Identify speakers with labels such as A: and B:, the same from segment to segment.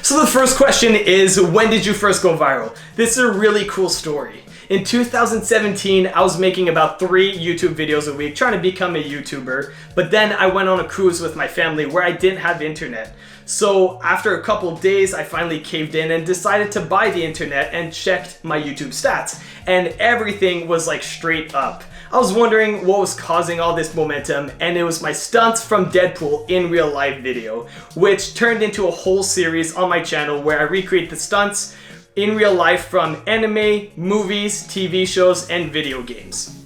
A: So the first question is, when did you first go viral? This is a really cool story. In 2017, I was making about 3 YouTube videos a week trying to become a YouTuber, but then I went on a cruise with my family where I didn't have internet. So after a couple of days, I finally caved in and decided to buy the internet and checked my YouTube stats, and everything was like straight up. I was wondering what was causing all this momentum, and it was my stunts from Deadpool in real life video, which turned into a whole series on my channel where I recreate the stunts in real life from anime, movies, TV shows, and video games.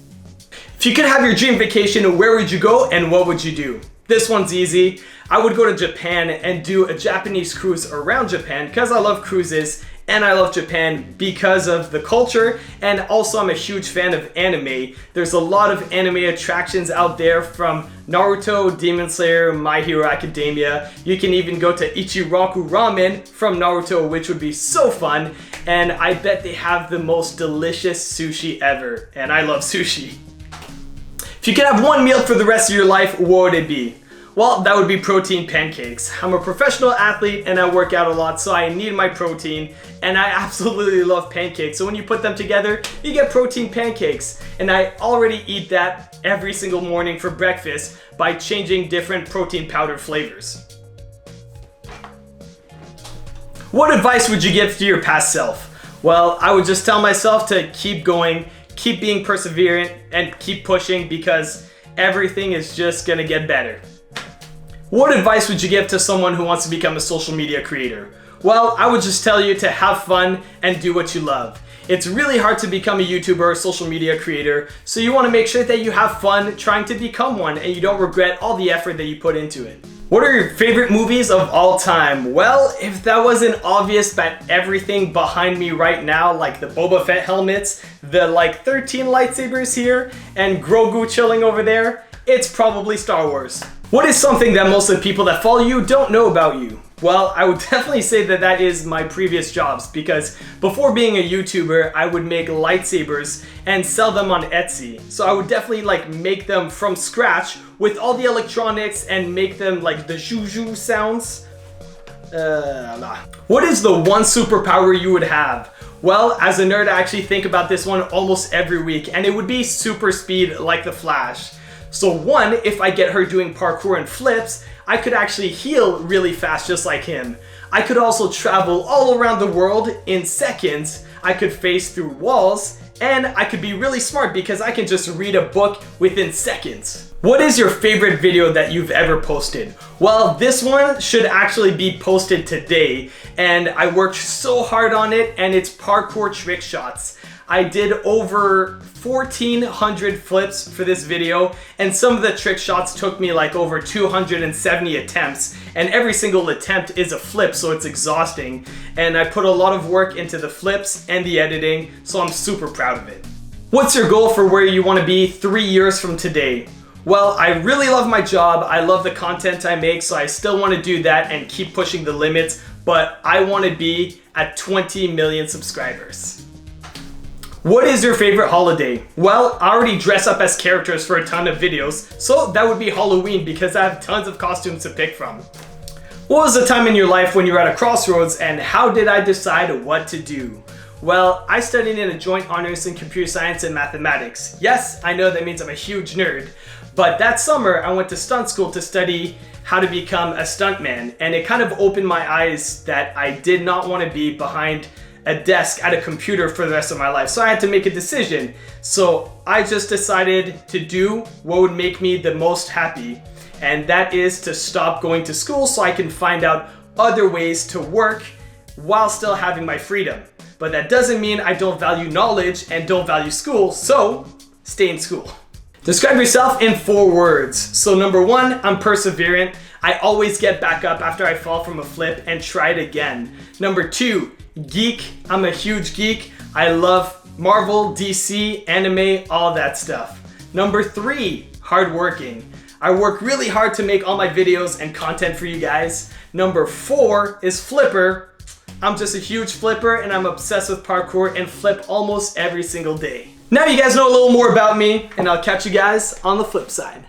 A: If you could have your dream vacation, where would you go and what would you do? This one's easy. I would go to Japan and do a Japanese cruise around Japan because I love cruises and I love Japan because of the culture, and also I'm a huge fan of anime. There's a lot of anime attractions out there, from Naruto, Demon Slayer, My Hero Academia. You can even go to Ichiraku Ramen from Naruto, which would be so fun, and I bet they have the most delicious sushi ever, and I love sushi. If you could have one meal for the rest of your life, what would it be? Well, that would be protein pancakes. I'm a professional athlete and I work out a lot, so I need my protein, and I absolutely love pancakes. So when you put them together, you get protein pancakes. And I already eat that every single morning for breakfast by changing different protein powder flavors. What advice would you give to your past self? Well, I would just tell myself to keep going, keep being perseverant, and keep pushing, because everything is just gonna get better. What advice would you give to someone who wants to become a social media creator? Well, I would just tell you to have fun and do what you love. It's really hard to become a YouTuber or social media creator, so you want to make sure that you have fun trying to become one and you don't regret all the effort that you put into it. What are your favorite movies of all time? Well, if that wasn't obvious, but everything behind me right now, like the Boba Fett helmets, the 13 lightsabers here, and Grogu chilling over there, it's probably Star Wars. What is something that most of the people that follow you don't know about you? Well, I would definitely say that is my previous jobs, because before being a YouTuber, I would make lightsabers and sell them on Etsy. So I would definitely make them from scratch with all the electronics and make them like the zhu sounds. What is the one superpower you would have? Well, as a nerd, I actually think about this one almost every week, and it would be super speed like the Flash. So one, if I get her doing parkour and flips, I could actually heal really fast just like him. I could also travel all around the world in seconds. I could phase through walls, and I could be really smart because I can just read a book within seconds. What is your favorite video that you've ever posted? Well, this one should actually be posted today, and I worked so hard on it, and it's parkour trick shots. I did over 1,400 flips for this video, and some of the trick shots took me over 270 attempts, and every single attempt is a flip, so it's exhausting. And I put a lot of work into the flips and the editing, so I'm super proud of it. What's your goal for where you want to be 3 years from today? Well, I really love my job. I love the content I make, so I still want to do that and keep pushing the limits, but I want to be at 20 million subscribers. What is your favorite holiday? Well, I already dress up as characters for a ton of videos, so that would be Halloween because I have tons of costumes to pick from. What was the time in your life when you were at a crossroads, and how did I decide what to do? Well, I studied in a joint honors in computer science and mathematics. Yes, I know that means I'm a huge nerd, but that summer I went to stunt school to study how to become a stuntman, and it kind of opened my eyes that I did not want to be behind a desk at a computer for the rest of my life. So I had to make a decision. So I just decided to do what would make me the most happy, and that is to stop going to school so I can find out other ways to work while still having my freedom. But that doesn't mean I don't value knowledge and don't value school, so stay in school. Describe yourself in 4 words. So number 1, I'm perseverant. I always get back up after I fall from a flip and try it again. Number 2, geek. I'm a huge geek. I love Marvel, DC, anime, all that stuff. Number 3, hardworking. I work really hard to make all my videos and content for you guys. Number 4 is flipper. I'm just a huge flipper, and I'm obsessed with parkour and flip almost every single day. Now you guys know a little more about me, and I'll catch you guys on the flip side.